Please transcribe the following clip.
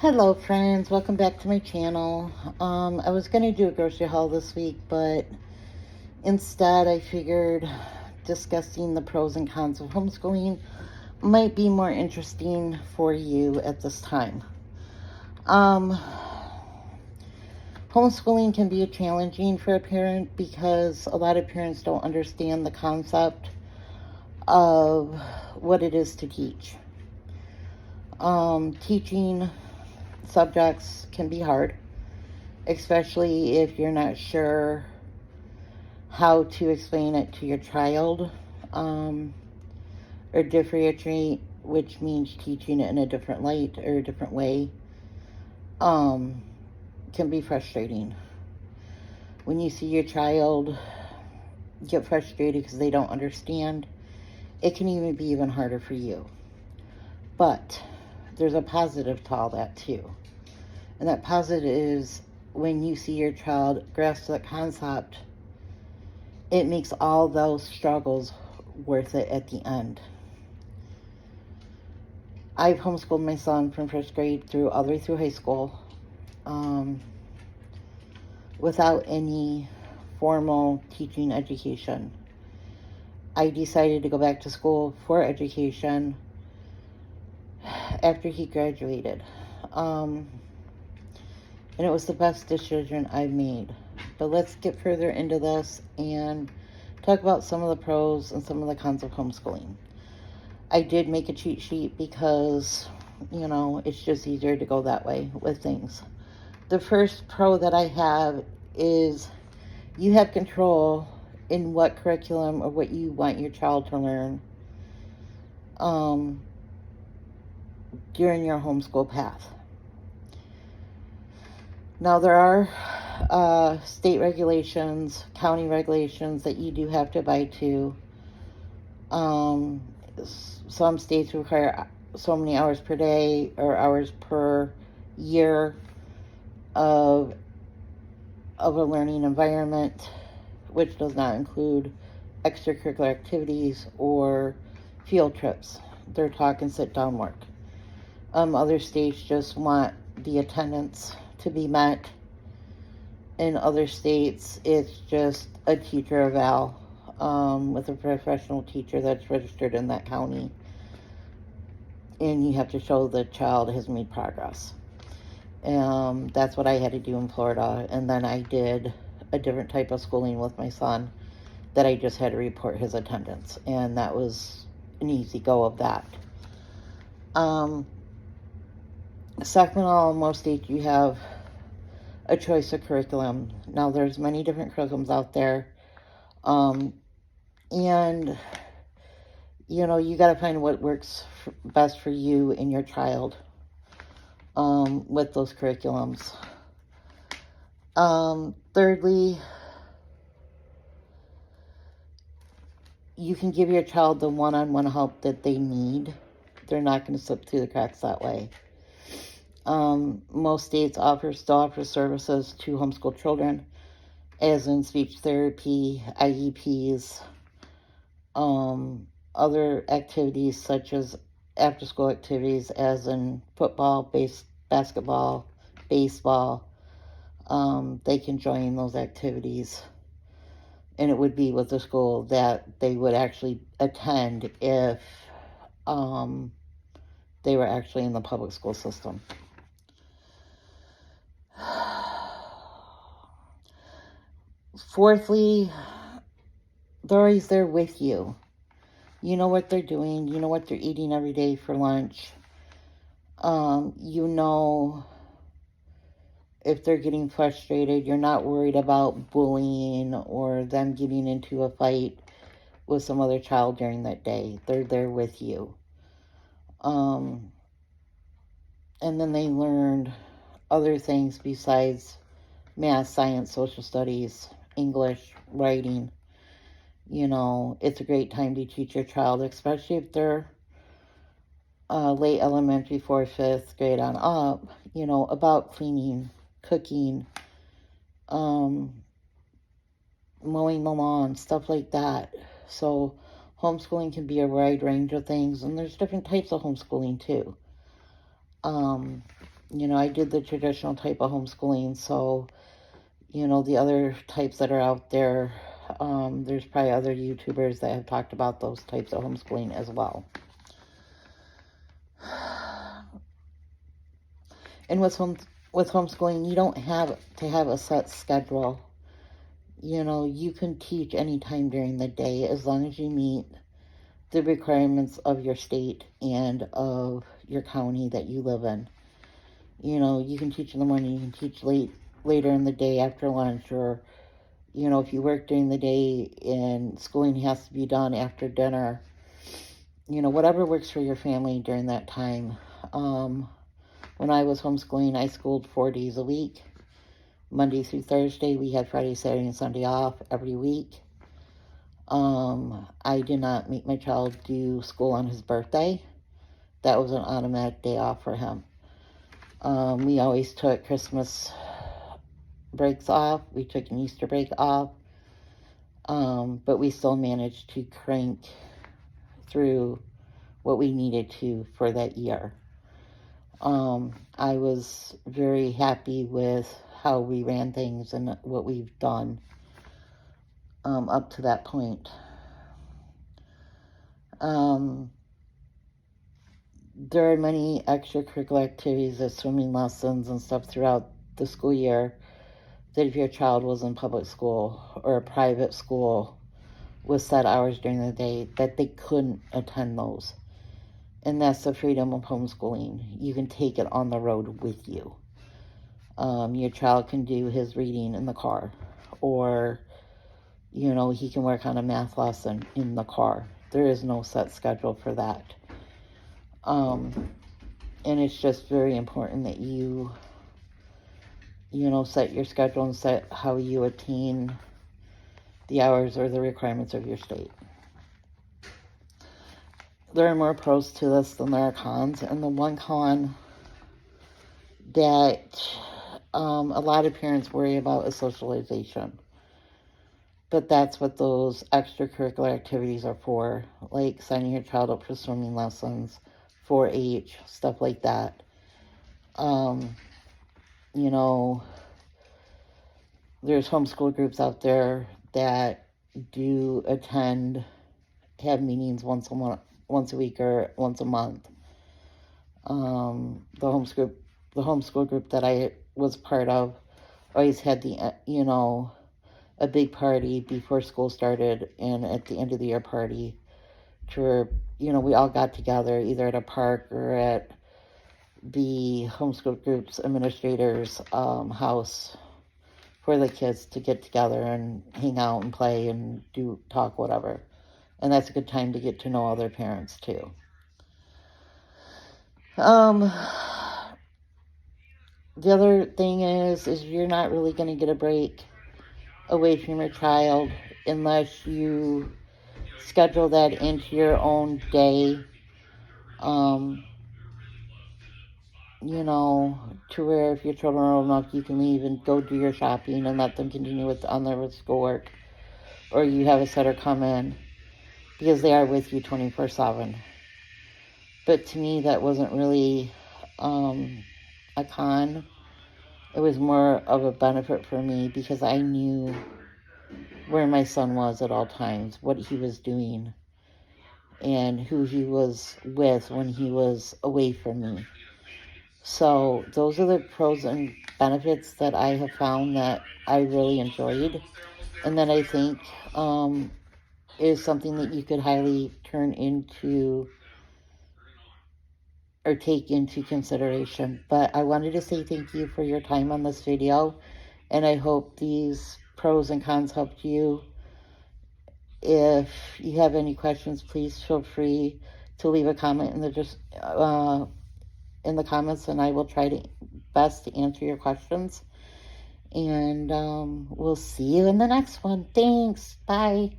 Hello friends, welcome back to my channel. I was going to do a grocery haul this week, but instead I figured discussing the pros and cons of homeschooling might be more interesting for you at this time. Um, Homeschooling can be challenging for a parent because a lot of parents don't understand the concept of what it is to teach. Teaching subjects can be hard, especially if you're not sure how to explain it to your child, or differentiate, which means teaching it in a different light or a different way, can be frustrating. When you see your child get frustrated because they don't understand, it can even be even harder for you. But there's a positive to all that too. And that positive is when you see your child grasp the concept, it makes all those struggles worth it at the end. I've homeschooled my son from first grade all the way through high school, without any formal teaching education. I decided to go back to school for education after he graduated. And it was the best decision I've made. But let's get further into this and talk about some of the pros and some of the cons of homeschooling. I did make a cheat sheet because, it's just easier to go that way with things. The first pro that I have is you have control in what curriculum or what you want your child to learn during your homeschool path. Now, there are state regulations, county regulations that you do have to abide to. Some states require so many hours per day or hours per year of a learning environment, which does not include extracurricular activities or field trips. They're talking sit-down work. Other states just want the attendance to be met. In other states, it's just a teacher eval with a professional teacher that's registered in that county. And you have to show the child has made progress. That's what I had to do in Florida. And then I did a different type of schooling with my son that I just had to report his attendance. And that was an easy go of that. Sacramento, most states, you have a choice of curriculum. Now, there's many different curriculums out there. And, you got to find what works best for you and your child with those curriculums. Thirdly, you can give your child the one-on-one help that they need. They're not going to slip through the cracks that way. Most states still offer services to homeschool children, as in speech therapy, IEPs, other activities such as after-school activities, as in football, basketball, baseball. They can join those activities, and it would be with the school that they would actually attend if they were actually in the public school system. Fourthly, they're always there with you. You know what they're doing. You know what they're eating every day for lunch. You know if they're getting frustrated. You're not worried about bullying or them getting into a fight with some other child during that day. They're there with you. And then they learned other things besides math, science, social studies, English, writing. It's a great time to teach your child, especially if they're late elementary, 4th, 5th grade on up, about cleaning, cooking, mowing the lawn, stuff like that. So homeschooling can be a wide range of things, and there's different types of homeschooling too. I did the traditional type of homeschooling, so, the other types that are out there, there's probably other YouTubers that have talked about those types of homeschooling as well. And with homeschooling, you don't have to have a set schedule. You can teach anytime during the day as long as you meet the requirements of your state and of your county that you live in. You can teach in the morning, you can teach later in the day after lunch, or, if you work during the day and schooling has to be done after dinner, whatever works for your family during that time. When I was homeschooling, I schooled 4 days a week. Monday through Thursday, we had Friday, Saturday, and Sunday off every week. I did not make my child do school on his birthday. That was an automatic day off for him. We always took Christmas breaks off. We took an Easter break off. But we still managed to crank through what we needed to for that year. I was very happy with how we ran things and what we've done up to that point. There are many extracurricular activities, as swimming lessons and stuff throughout the school year, that if your child was in public school or a private school with set hours during the day, that they couldn't attend those. And that's the freedom of homeschooling. You can take it on the road with you. Your child can do his reading in the car, or, he can work on a math lesson in the car. There is no set schedule for that. And it's just very important that you, set your schedule and set how you attain the hours or the requirements of your state. There are more pros to this than there are cons, and the one con that a lot of parents worry about is socialization. But that's what those extracurricular activities are for, like signing your child up for swimming lessons, 4-H, stuff like that. There's homeschool groups out there that do have meetings once a week or once a month. The homeschool group that I was part of always had a big party before school started and at the end of the year party to where, we all got together either at a park or at the homeschool group's administrator's house for the kids to get together and hang out and play and talk, whatever. And that's a good time to get to know other parents too. The other thing is you're not really going to get a break away from your child unless you schedule that into your own day. To where if your children are old enough, you can leave and go do your shopping and let them continue on their schoolwork. Or you have a sitter come in, because they are with you 24/7. But to me, that wasn't really a con. It was more of a benefit for me because I knew where my son was at all times, what he was doing, and who he was with when he was away from me. So those are the pros and benefits that I have found that I really enjoyed, and that I think is something that you could highly turn into or take into consideration. But I wanted to say thank you for your time on this video, and I hope these pros and cons helped you. If you have any questions, please feel free to leave a comment in the comments, and I will try to best to answer your questions. And we'll see you in the next one. Thanks. Bye.